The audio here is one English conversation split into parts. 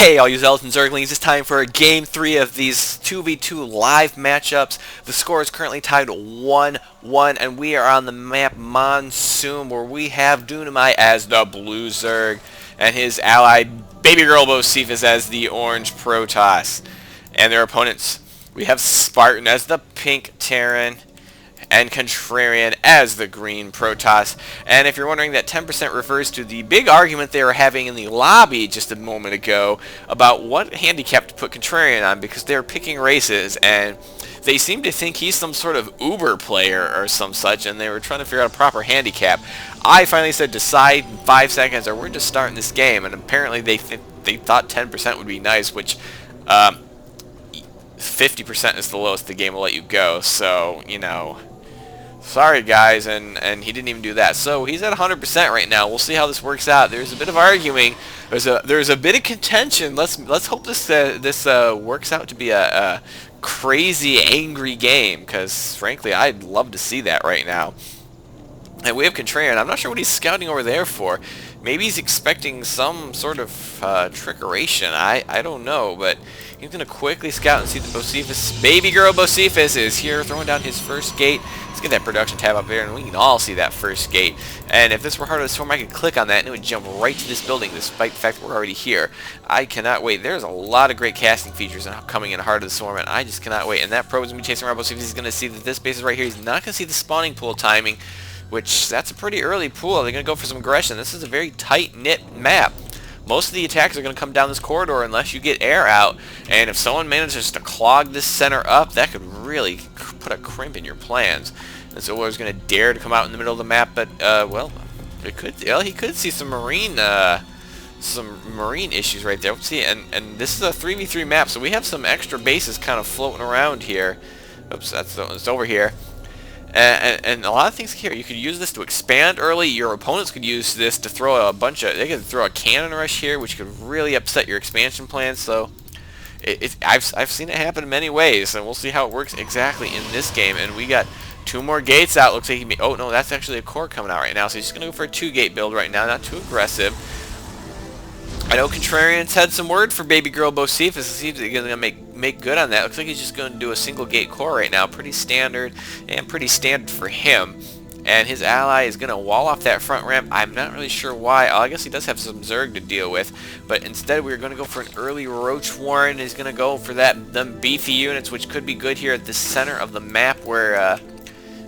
Hey all you Zealots and Zerglings, it's time for Game 3 of these 2v2 live matchups. The score is currently tied 1-1, and we are on the map Monsoon, where we have Dunamai as the blue Zerg, and his ally Baby Girl Bocephus as the orange Protoss. And their opponents, we have Spartan as the pink Terran, and Contrarian as the green Protoss. And if you're wondering, that 10% refers to the big argument they were having in the lobby just a moment ago about what handicap to put Contrarian on, because they're picking races and they seem to think he's some sort of Uber player or some such, and they were trying to figure out a proper handicap. I finally said decide in 5 seconds or we're just starting this game, and apparently they thought 10% would be nice, which 50% is the lowest the game will let you go, so, you know, sorry guys, and he didn't even do that. So he's at 100% right now. We'll see how this works out. There's a bit of arguing. There's a bit of contention. Let's hope this works out to be a crazy, angry game, because frankly, I'd love to see that right now. And we have Contrarian. I'm not sure what he's scouting over there for. Maybe he's expecting some sort of trickeration. I don't know, but he's going to quickly scout and see that Bocephus, Baby Girl Bocephus, is here throwing down his first gate. Let's get that production tab up there, and we can all see that first gate. And if this were Heart of the Storm, I could click on that, and it would jump right to this building, despite the fact that we're already here. I cannot wait. There's a lot of great casting features coming in Heart of the Storm, and I just cannot wait. And that probe is going to be chasing around Bocephus. He's going to see that this base is right here. He's not going to see the spawning pool timing, which that's a pretty early pool. They're going to go for some aggression. This is a very tight-knit map. Most of the attacks are going to come down this corridor unless you get air out, and if someone manages to clog this center up, that could really put a crimp in your plans. And so he's going to dare to come out in the middle of the map, but well, he could see some marine issues right there. Let's see, and this is a 3v3 map, so we have some extra bases kind of floating around here. Oops, it's over here. And a lot of things here. You could use this to expand early. Your opponents could use this to throw they could throw a cannon rush here, which could really upset your expansion plans. So I've seen it happen in many ways, and we'll see how it works exactly in this game. And we got 2 more gates out. Looks like oh no, that's actually a core coming out right now. So he's just gonna go for a 2-gate build right now, not too aggressive. I know Contrarian's had some word for Baby Girl Bocephus to see if he's going to make good on that. Looks like he's just going to do a single gate core right now. Pretty standard, and pretty standard for him. And his ally is going to wall off that front ramp. I'm not really sure why. I guess he does have some Zerg to deal with. But instead, we're going to go for an early Roach Warren. He's going to go for them beefy units, which could be good here at the center of the map, where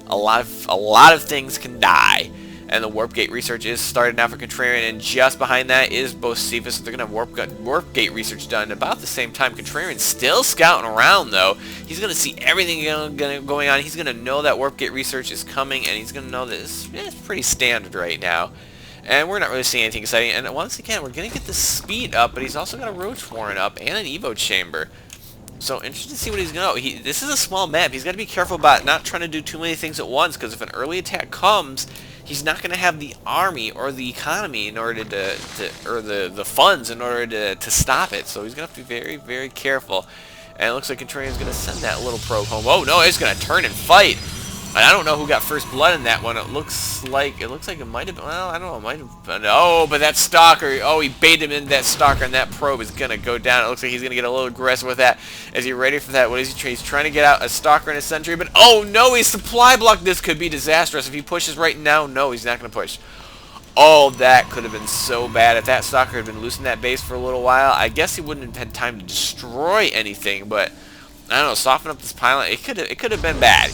a lot of things can die. And the Warp Gate research is started now for Contrarian, and just behind that is Bocephus. They're going to have Warp Gate research done about the same time. Contrarian's still scouting around, though. He's going to see everything going on. He's going to know that Warp Gate research is coming, and he's going to know that it's pretty standard right now. And we're not really seeing anything exciting. And once again, we're going to get the speed up, but he's also got a Roach Warren up and an Evo Chamber. So interesting to see what he's going to do. This is a small map. He's got to be careful about not trying to do too many things at once, because if an early attack comes, he's not going to have the army or the economy in order or the funds in order to stop it. So he's going to have to be very, very careful. And it looks like Contrarian's going to send that little probe home. Oh no, he's going to turn and fight. And I don't know who got first blood in that one. It looks like it might have been, well, I don't know, it might have been, oh, but that Stalker, oh, he baited him into that Stalker, and that probe is going to go down. It looks like he's going to get a little aggressive with that. Is he ready for that? What is he trying? He's trying to get out a Stalker and a Sentry, but oh no, he's supply blocked. This could be disastrous. If he pushes right now, no, he's not going to push. Oh, that could have been so bad. If that Stalker had been loose in that base for a little while, I guess he wouldn't have had time to destroy anything, but I don't know, soften up this pylon. It could have been bad.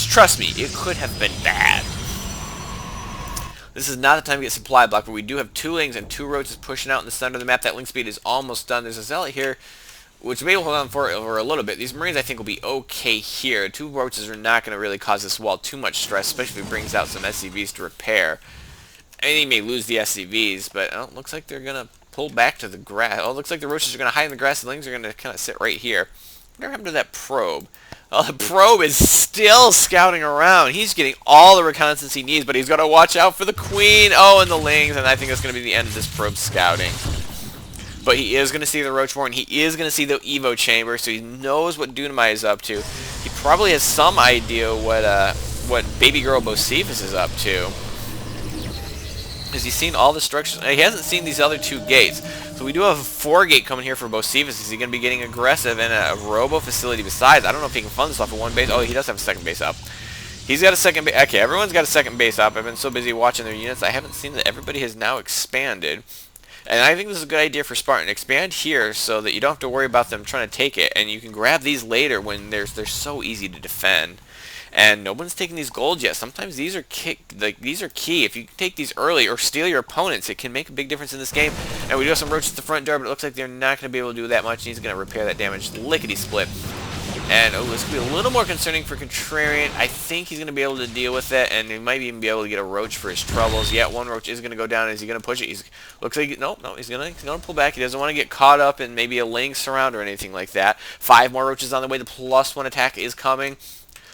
Trust me, it could have been bad. This is not the time to get supply blocked, but we do have 2 Lings and 2 Roaches pushing out in the center of the map. That Link speed is almost done. There's a Zealot here, which may hold on for a little bit. These Marines, I think, will be okay here. 2 Roaches are not going to really cause this wall too much stress, especially if he brings out some SCVs to repair. And he may lose the SCVs, but it looks like they're going to pull back to the grass. Oh, it looks like the Roaches are going to hide in the grass. The Lings are going to kind of sit right here. Whatever happened to that probe? Oh, the probe is still scouting around. He's getting all the reconnaissance he needs, but he's got to watch out for the Queen. Oh, and the Lings, and I think that's going to be the end of this probe scouting. But he is going to see the Roach Warren. He is going to see the Evo Chamber, so he knows what Dunamai is up to. He probably has some idea what Baby Girl Bocephus is up to. Has he seen all the structures? He hasn't seen these other 2 gates. So we do have a 4-gate coming here for Bocephus. Is he going to be getting aggressive? And a robo facility besides. I don't know if he can fund this off of one base. Oh, he does have a second base up. He's got a second base. Okay, everyone's got a second base up. I've been so busy watching their units, I haven't seen that everybody has now expanded. And I think this is a good idea for Spartan. Expand here so that you don't have to worry about them trying to take it. And you can grab these later when they're so easy to defend. And no one's taking these gold yet. Sometimes these are these are key. If you can take these early or steal your opponents, it can make a big difference in this game. And we do have some roaches at the front door, but it looks like they're not going to be able to do that much. He's going to repair that damage lickety-split. And oh, this could be a little more concerning for Contrarian. I think he's going to be able to deal with it, and he might even be able to get a roach for his troubles. Yeah, one roach is going to go down. Is he going to push it? Looks like no, he's going to pull back. He doesn't want to get caught up in maybe a laying surround or anything like that. 5 more roaches on the way. The +1 attack is coming.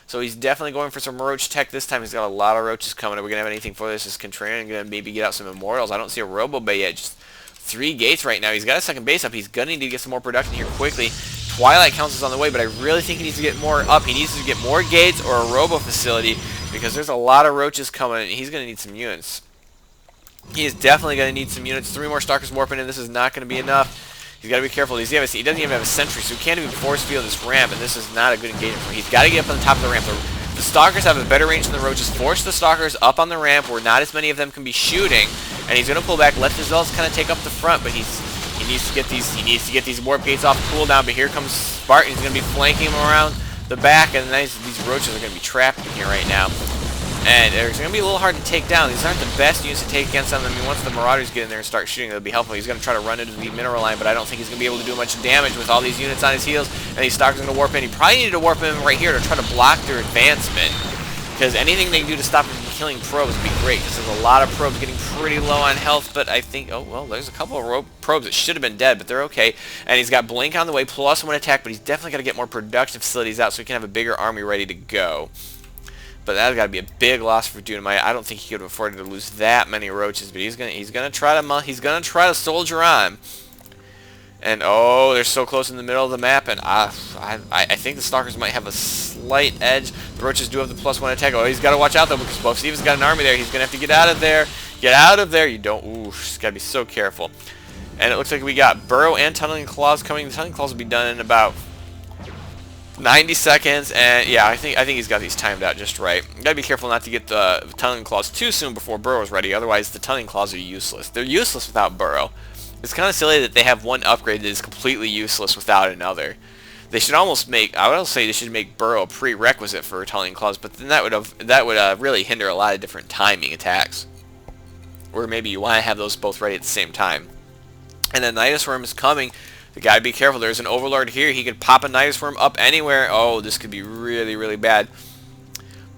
So he's definitely going for some roach tech this time. He's got a lot of roaches coming. Are we going to have anything for this? Is Contrarian going to maybe get out some immortals? I don't see a Robo Bay yet. Just 3 gates right now. He's got a second base up. He's going to need to get some more production here quickly. Twilight Council is on the way, but I really think he needs to get more up. He needs to get more gates or a Robo facility because there's a lot of roaches coming and he's going to need some units. He is definitely going to need some units. 3 more Stalkers warping in. This is not going to be enough. He's got to be careful. He doesn't even have a sentry, so he can't even force field this ramp, and this is not a good engagement for him. He's got to get up on the top of the ramp. The Stalkers have a better range than the roaches. Force the Stalkers up on the ramp where not as many of them can be shooting, and he's going to pull back. Let the Zealots kind of take up the front, but he needs to get these warp gates off cooldown. But here comes Spartan. He's going to be flanking him around the back, and these roaches are going to be trapped in here right now. And it's going to be a little hard to take down. These aren't the best units to take against them. I mean, once the Marauders get in there and start shooting, it'll be helpful. He's going to try to run into the mineral line, but I don't think he's going to be able to do much damage with all these units on his heels. And these Stalkers are going to warp in. He probably needed to warp in right here to try to block their advancement. Because anything they can do to stop him from killing probes would be great. Because there's a lot of probes getting pretty low on health, but I think, oh, well, there's a couple of probes that should have been dead, but they're okay. And he's got Blink on the way, +1 attack, but he's definitely got to get more production facilities out so he can have a bigger army ready to go. But that's got to be a big loss for Dunamite. I don't think he could have afforded to lose that many roaches, but he's gonna try to soldier on. And oh, they're so close in the middle of the map, and I think the Stalkers might have a slight edge. The roaches do have the +1 attack. Oh, he's got to watch out though because Bocephus got an army there. He's gonna have to get out of there. Get out of there! You don't. Ooh, he's got to be so careful. And it looks like we got Burrow and Tunneling Claws coming. The Tunneling Claws will be done in about 90 seconds, and yeah, I think he's got these timed out just right. You gotta be careful not to get the Tunneling Claws too soon before Burrow's ready, otherwise the Tunneling Claws are useless. They're useless without Burrow. It's kind of silly that they have one upgrade that is completely useless without another. They should almost make, I would say they should make Burrow a prerequisite for Tunneling Claws, but then that would really hinder a lot of different timing attacks. Or maybe you want to have those both ready at the same time. And then Nydus Worm is coming. You gotta be careful. There's an Overlord here. He could pop a Nydus Worm up anywhere. Oh, this could be really, really bad.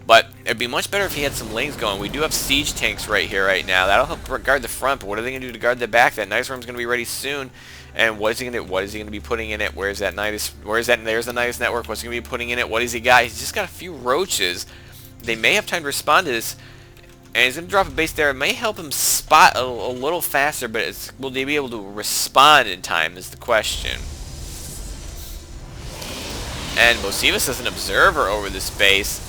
But it'd be much better if he had some lanes going. We do have siege tanks right here, right now. That'll help guard the front. But what are they gonna do to guard the back? That Nydus Worm's gonna be ready soon. And what is he gonna do? What is he gonna be putting in it? Where's that Nydus? Where's that? There's the Nydus network. What's he gonna be putting in it? What has he got? He's just got a few roaches. They may have time to respond to this. And he's going to drop a base there. It may help him spot a little faster, but will they be able to respond in time is the question. And Bocephus is an observer over this base.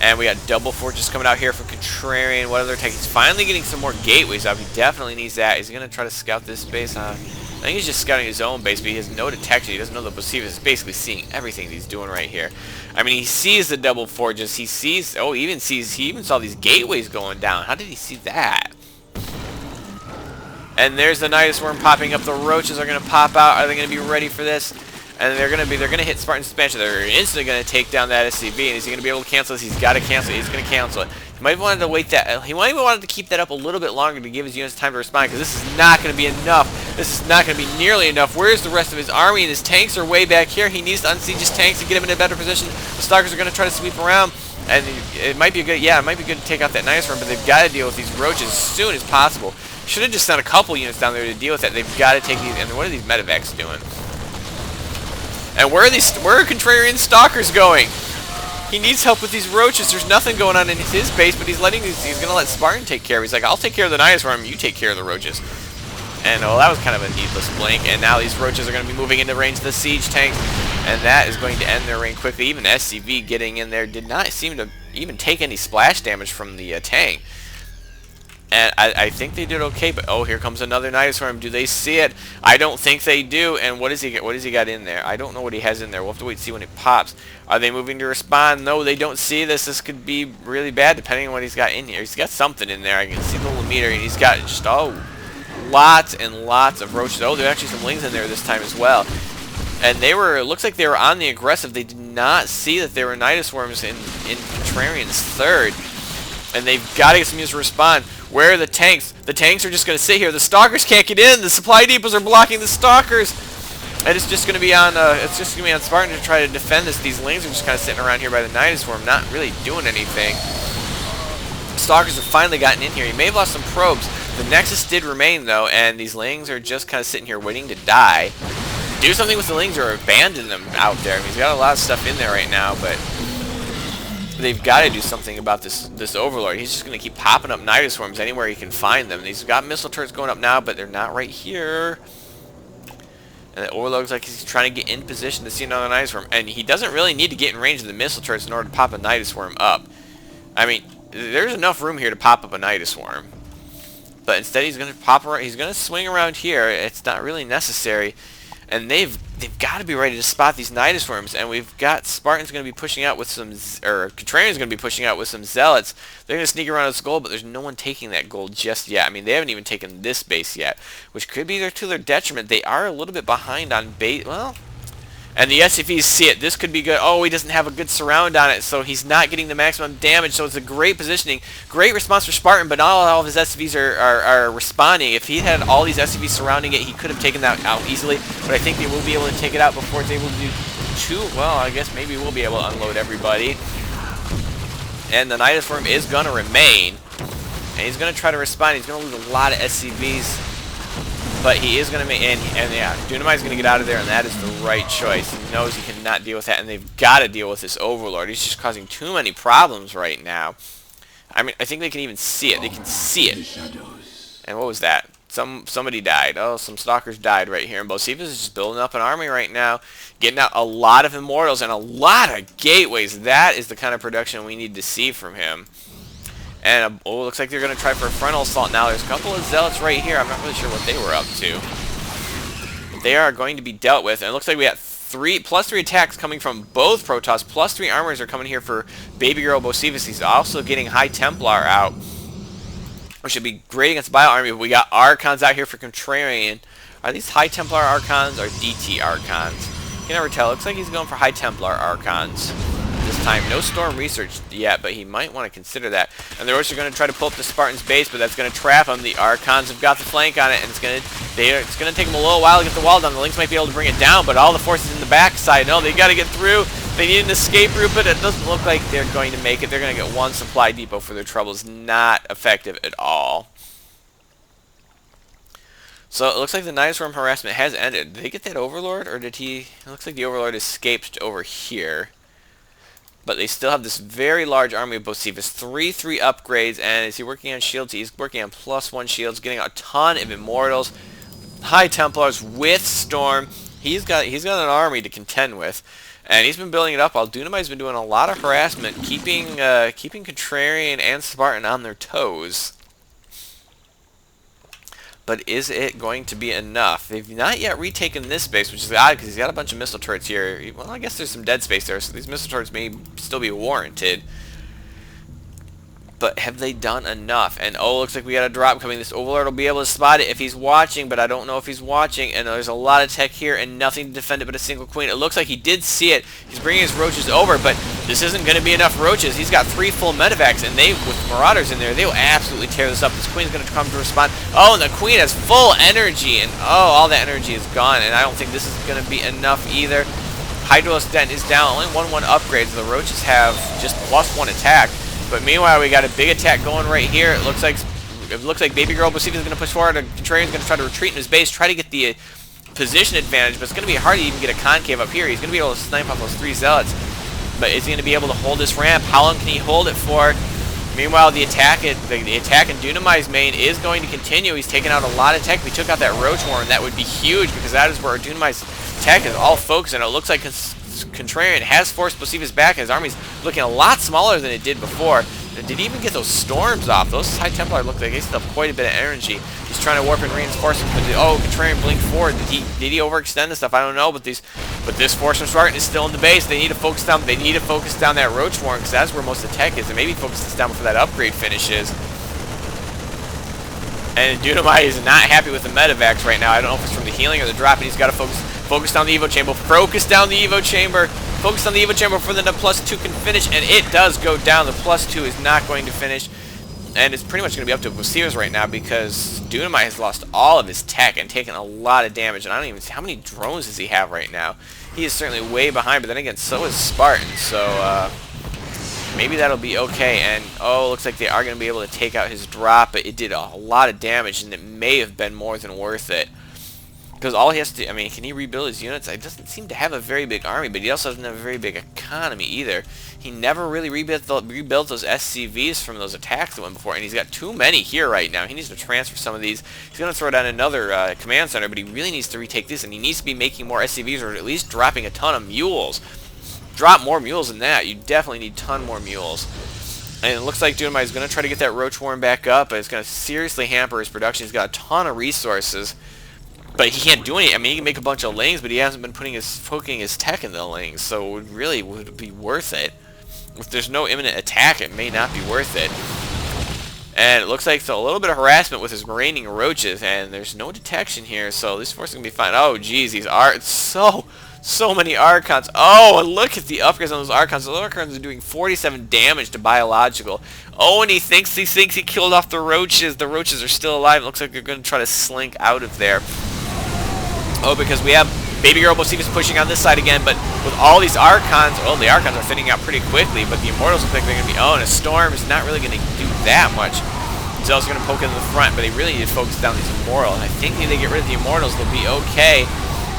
And we got Double Fortress coming out here for Contrarian. What other tech? He's finally getting some more gateways up. He definitely needs that. He's going to try to scout this base. I think he's just scouting his own base, but he has no detection. He doesn't know that Bocephus is basically seeing everything he's doing right here. I mean, he sees the double forges. He sees, oh, he even saw these gateways going down. How did he see that? And there's the Nydus Worm popping up. The roaches are going to pop out. Are they going to be ready for this? And they're going to hit Spartan Suspension. They're instantly going to take down that SCV. And is he going to be able to cancel this? He's got to cancel it. He's going to cancel it. He might have wanted to wait that. He might have wanted to keep that up a little bit longer to give his units time to respond, because this is not going to be enough. This is not going to be nearly enough. Where's the rest of his army? And his tanks are way back here. He needs to unsiege his tanks to get him in a better position. The Stalkers are going to try to sweep around. And it might be good. Yeah, it might be good to take out that Nydus Worm, but they've got to deal with these roaches as soon as possible. Should have just sent a couple units down there to deal with that. They've got to take these. And what are these medevacs doing? And where are Contrarian Stalkers going? He needs help with these roaches. There's nothing going on in his base, but he's going to let Spartan take care of it. He's like, I'll take care of the Nydus Worm, you take care of the roaches. And well, that was kind of a needless blink. And now these roaches are going to be moving into range of the siege tanks, and that is going to end their reign quickly. Even SCV getting in there did not seem to even take any splash damage from the tank. And I think they did okay, but oh, here comes another Nydus Swarm. Do they see it? I don't think they do. And what does he get? What does he got in there? I don't know what he has in there. We'll have to wait and see when it pops. Are they moving to respond? No, they don't see this. This could be really bad depending on what he's got in here. He's got something in there. I can see the little meter, and he's got just, oh, lots and lots of roaches. Oh, there are actually some lings in there this time as well. And they were, it looks like they were on the aggressive. They did not see that there were Nydus Swarms in Contrarian's third. And they've got to get some use to respond. Where are the tanks? The tanks are just going to sit here. The stalkers can't get in. The supply depots are blocking the stalkers. And it's just going to be on. Spartan to try to defend this. These lings are just kind of sitting around here by the Nydus Swarm, not really doing anything. Stalkers have finally gotten in here. He may have lost some probes. The Nexus did remain though, and these lings are just kind of sitting here waiting to die. Do something with the lings or abandon them out there. I mean, he's got a lot of stuff in there right now, but they've got to do something about this Overlord. He's just going to keep popping up Nydus Swarms anywhere he can find them. And he's got missile turrets going up now, but they're not right here. And the Overlord looks like he's trying to get in position to see another Nydus Swarm. And he doesn't really need to get in range of the missile turrets in order to pop a Nydus Swarm up. I mean, there's enough room here to pop up a Nydus Swarm. But instead he's going to pop around. He's going to swing around here. It's not really necessary. And they've got to be ready to spot these Nydus Swarms, and we've got Spartans going to be pushing out with some, or Contrarian's going to be pushing out with some Zealots. They're going to sneak around this gold, but there's no one taking that gold just yet. I mean, they haven't even taken this base yet, which could be to their detriment. They are a little bit behind on base. Well, and the SCVs see it. This could be good. Oh, he doesn't have a good surround on it, so he's not getting the maximum damage. So it's a great positioning. Great response for Spartan, but not all of his SCVs are responding. If he had all these SCVs surrounding it, he could have taken that out easily. But I think they will be able to take it out before it's able to do two. Well, I guess maybe we'll be able to unload everybody. And the Nydus Swarm is going to remain. And he's going to try to respond. He's going to lose a lot of SCVs. But he is going to make, and yeah, Dunamai's going to get out of there, and that is the right choice. He knows he cannot deal with that, and they've got to deal with this Overlord. He's just causing too many problems right now. I mean, I think they can even see it. They can see it. And what was that? Somebody died. Oh, some stalkers died right here. And Bocephus is just building up an army right now, getting out a lot of Immortals and a lot of Gateways. That is the kind of production we need to see from him. And oh, looks like they're going to try for a frontal assault now. There's a couple of Zealots right here. I'm not really sure what they were up to. They are going to be dealt with. And it looks like we got +3 attacks coming from both Protoss. +3 armors are coming here for Baby Girl Bocephus. He's also getting High Templar out, which should be great against Bio Army. But we got Archons out here for Contrarian. Are these High Templar Archons or DT Archons? You can never tell. Looks like he's going for High Templar Archons this time. No Storm Research yet, but he might want to consider that. And the Roach are going to try to pull up the Spartan's base, but that's going to trap him. The Archons have got the flank on it, and it's going to take them a little while to get the wall down. The Lynx might be able to bring it down, but all the forces in the backside, no, they got to get through. They need an escape route, but it doesn't look like they're going to make it. They're going to get one supply depot for their troubles. Not effective at all. So it looks like the Nydus Swarm harassment has ended. Did they get that Overlord, or did he? It looks like the Overlord escaped over here. But they still have this very large army of Bocephus. 3 upgrades, and is he working on shields? He's working on +1 shields, getting a ton of Immortals, High Templars with Storm. He's got an army to contend with, and he's been building it up while Dunamai's been doing a lot of harassment, keeping Contrarian and Spartan on their toes. But is it going to be enough? They've not yet retaken this base, which is odd because he's got a bunch of missile turrets here. Well, I guess there's some dead space there, so these missile turrets may still be warranted. But have they done enough? And oh, looks like we got a drop coming. This Overlord will be able to spot it if he's watching, but I don't know if he's watching. And there's a lot of tech here and nothing to defend it but a single queen. It looks like he did see it. He's bringing his roaches over, but this isn't going to be enough roaches. He's got 3 full medevacs, and they, with Marauders in there, they will absolutely tear this up. This queen's going to come to respond. Oh, and the queen has full energy, and oh, all that energy is gone, and I don't think this is going to be enough either. Hydraulic Dent is down. Only 1/1 upgrades. The roaches have just +1 attack. But meanwhile, we got a big attack going right here. It looks like Baby Girl Bocephus is going to push forward. Contrarian's going to try to retreat in his base, try to get the position advantage. But it's going to be hard to even get a concave up here. He's going to be able to snipe off those 3 Zealots. But is he going to be able to hold this ramp? How long can he hold it for? Meanwhile, the attack in Dunamai's main is going to continue. He's taken out a lot of tech. If we took out that Roach Warren, that would be huge because that is where Dunamai's tech is all focused. And it looks like Contrarian has forced Bocephus back, and his army's looking a lot smaller than it did before. Did he even get those storms off? Those High Templar look like they still have quite a bit of energy. He's trying to warp and reinforce them. But oh, Contrarian blink forward. Did he overextend this stuff? I don't know. But this force from Spartan is still in the base. They need to focus down. They need to focus down that Roach Warren because that's where most of the tech is. And maybe focus this down before that upgrade finishes. And Dunamai is not happy with the medevacs right now. I don't know if it's from the healing or the drop, but he's got to focus down the Evo Chamber. Focus down the Evo Chamber. Focus on the Evo Chamber before the +2 can finish, and it does go down. The +2 is not going to finish, and it's pretty much going to be up to Bocephus right now because Dunamai has lost all of his tech and taken a lot of damage. And I don't even see how many drones does he have right now. He is certainly way behind, but then again, so is Spartan. So maybe that'll be okay. And oh, looks like they are going to be able to take out his drop, but it did a lot of damage, and it may have been more than worth it. Because all he has to do, I mean, can he rebuild his units? He doesn't seem to have a very big army, but he also doesn't have a very big economy either. He never really rebuilt those SCVs from those attacks that went before, and he's got too many here right now. He needs to transfer some of these. He's going to throw down another command center, but he really needs to retake this, and he needs to be making more SCVs or at least dropping a ton of mules. Drop more mules than that. You definitely need a ton more mules. And it looks like Dunamai is going to try to get that Roach Warren back up, but it's going to seriously hamper his production. He's got a ton of resources. But he can't do anything. I mean, he can make a bunch of lings, but he hasn't been poking his tech in the lings, so it really would be worth it. If there's no imminent attack, it may not be worth it. And it looks like a little bit of harassment with his raining roaches, and there's no detection here, so this force is going to be fine. Oh, geez, these are so many Archons. Oh, and look at the upgrades on those Archons. Those Archons are doing 47 damage to biological. Oh, and he thinks he killed off the roaches. The roaches are still alive. It looks like they're going to try to slink out of there. Oh, because we have Baby Girl Bocephus pushing on this side again, but with all these Archons, well, the Archons are thinning out pretty quickly, but the Immortals look like they're going to be, oh, and a Storm is not really going to do that much. Zell's going to poke into the front, but they really need to focus down these Immortals. And I think if they get rid of the Immortals, they'll be okay.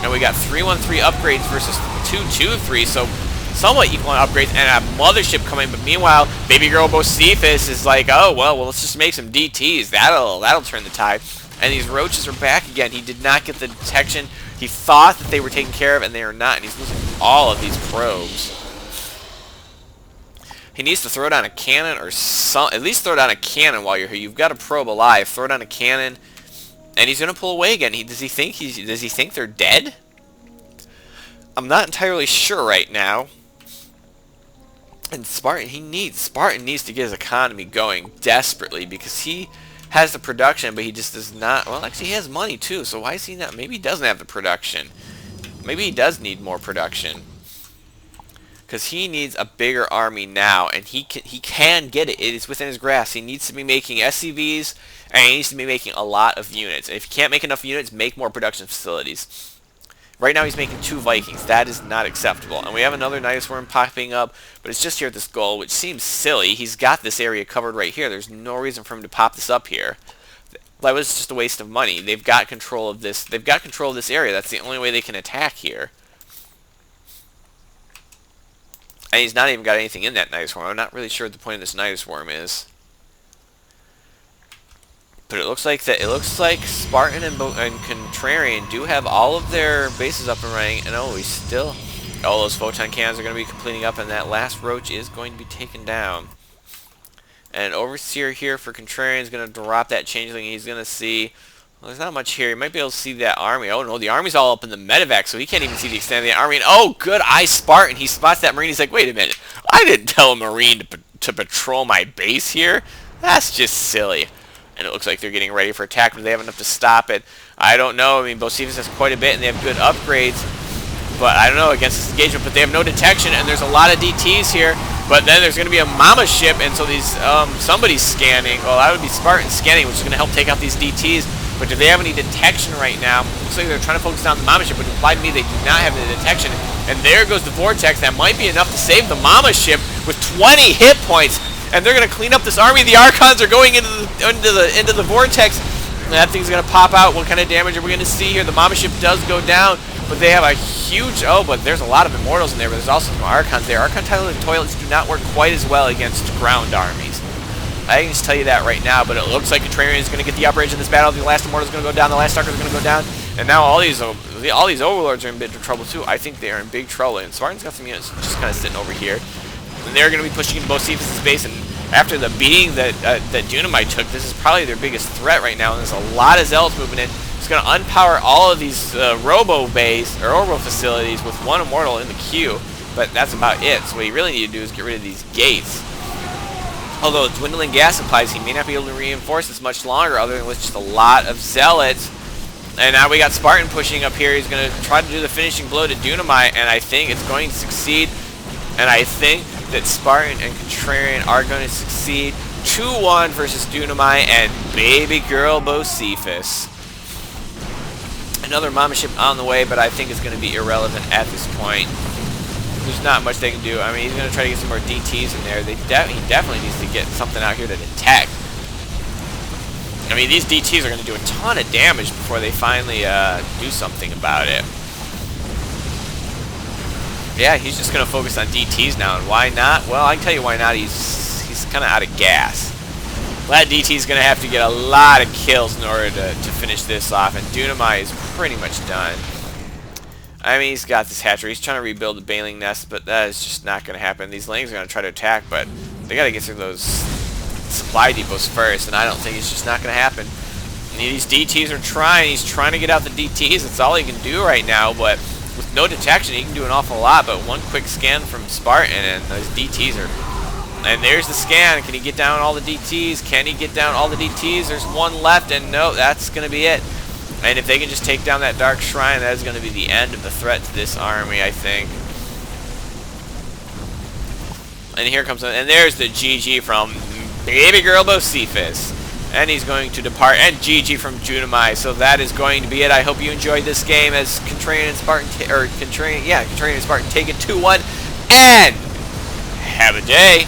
And we got 313 upgrades versus 223, so somewhat equal on upgrades, and a Mothership coming, but meanwhile, Baby Girl Bocephus is like, oh, well, let's just make some DTs. That'll turn the tide. And these roaches are back again. He did not get the detection. He thought that they were taken care of, and they are not. And he's losing all of these probes. He needs to throw down a cannon or at least throw down a cannon while you're here. You've got a probe alive. Throw down a cannon, and he's going to pull away again. Does he think they're dead? I'm not entirely sure right now. And Spartan needs to get his economy going desperately because he has the production, but he just does not. Well, actually, he has money too, so why is he not? Maybe he doesn't have the production. Maybe he does need more production because he needs a bigger army now, and he can get it. It is within his grasp. He needs to be making SCVs, and he needs to be making a lot of units. And if you can't make enough units, make more production facilities. Right now he's making 2 Vikings. That is not acceptable. And we have another Nydus worm popping up, but it's just here at this goal, which seems silly. He's got this area covered right here. There's no reason for him to pop this up here. That was just a waste of money. They've got control of this. They've got control of this area. That's the only way they can attack here. And he's not even got anything in that Nydus worm. I'm not really sure what the point of this Nydus worm is. But it looks like Spartan and Contrarian do have all of their bases up and running, and all those photon cannons are going to be completing up, and that last roach is going to be taken down. And Overseer here for Contrarian is going to drop that changeling. He's going to see, well, there's not much here. He might be able to see that army. Oh no, the army's all up in the medevac, so he can't even see the extent of the army. And oh, good eye, Spartan. He spots that Marine. He's like, wait a minute, I didn't tell a Marine to patrol my base here. That's just silly. And it looks like they're getting ready for attack, but they have enough to stop it. I don't know. I mean, Bocephus has quite a bit, and they have good upgrades. But I don't know against this engagement. But they have no detection, and there's a lot of DTs here. But then there's going to be a Mama ship, and so these somebody's scanning. Well, that would be Spartan scanning, which is going to help take out these DTs. But do they have any detection right now? Looks like they're trying to focus down the Mama ship, but implied to me they do not have any detection. And there goes the Vortex. That might be enough to save the Mama ship with 20 hit points. And they're going to clean up this army. The Archons are going into the Vortex. And that thing's going to pop out. What kind of damage are we going to see here? The Mama ship does go down, but they have a huge... Oh, but there's a lot of Immortals in there, but there's also some Archons there. Archon toilets do not work quite as well against ground armies. I can just tell you that right now, but it looks like Contrarian is going to get the upper edge in this battle. The last Immortal is going to go down. The last Starker is going to go down. And now all these Overlords are in bit of trouble too. I think they are in big trouble. And Spartan's got some units just kind of sitting over here. And they're going to be pushing into Bocephus' base, and after the beating that that Dunamite took, this is probably their biggest threat right now. And there's a lot of Zealots moving in. It's going to unpower all of these Robo Bays, or Orbital facilities, with one Immortal in the queue. But that's about it. So what you really need to do is get rid of these gates. Although dwindling gas supplies, he may not be able to reinforce this much longer, other than with just a lot of Zealots. And now we got Spartan pushing up here. He's going to try to do the finishing blow to Dunamite, and I think it's going to succeed. And I think that Spartan and Contrarian are going to succeed. 2-1 versus Dunamite and baby girl Bocephus. Another Mama ship on the way, but I think it's going to be irrelevant at this point. There's not much they can do. I mean, he's going to try to get some more DTs in there. He definitely needs to get something out here to detect. I mean, these DTs are going to do a ton of damage before they finally do something about it. Yeah, he's just going to focus on DTs now, and why not? Well, I can tell you why not. He's kind of out of gas. That DT is going to have to get a lot of kills in order to finish this off, and Dunamite is pretty much done. I mean, he's got this hatchery. He's trying to rebuild the Baling Nest, but that is just not going to happen. These Lings are going to try to attack, but they got to get through those supply depots first, and I don't think it's just not going to happen. And these DTs are trying. He's trying to get out the DTs. That's all he can do right now, but with no detection, he can do an awful lot. But one quick scan from Spartan, and those DTs are... And there's the scan. Can he get down all the DTs? Can he get down all the DTs? There's one left, and no, that's going to be it. And if they can just take down that Dark Shrine, that is going to be the end of the threat to this army, I think. And here comes... And there's the GG from baby girl Bocephus. And he's going to depart. And GG from Dunamite. So that is going to be it. I hope you enjoyed this game as Contrarian and Spartan... Contrarian and Spartan take it 2-1. And have a day.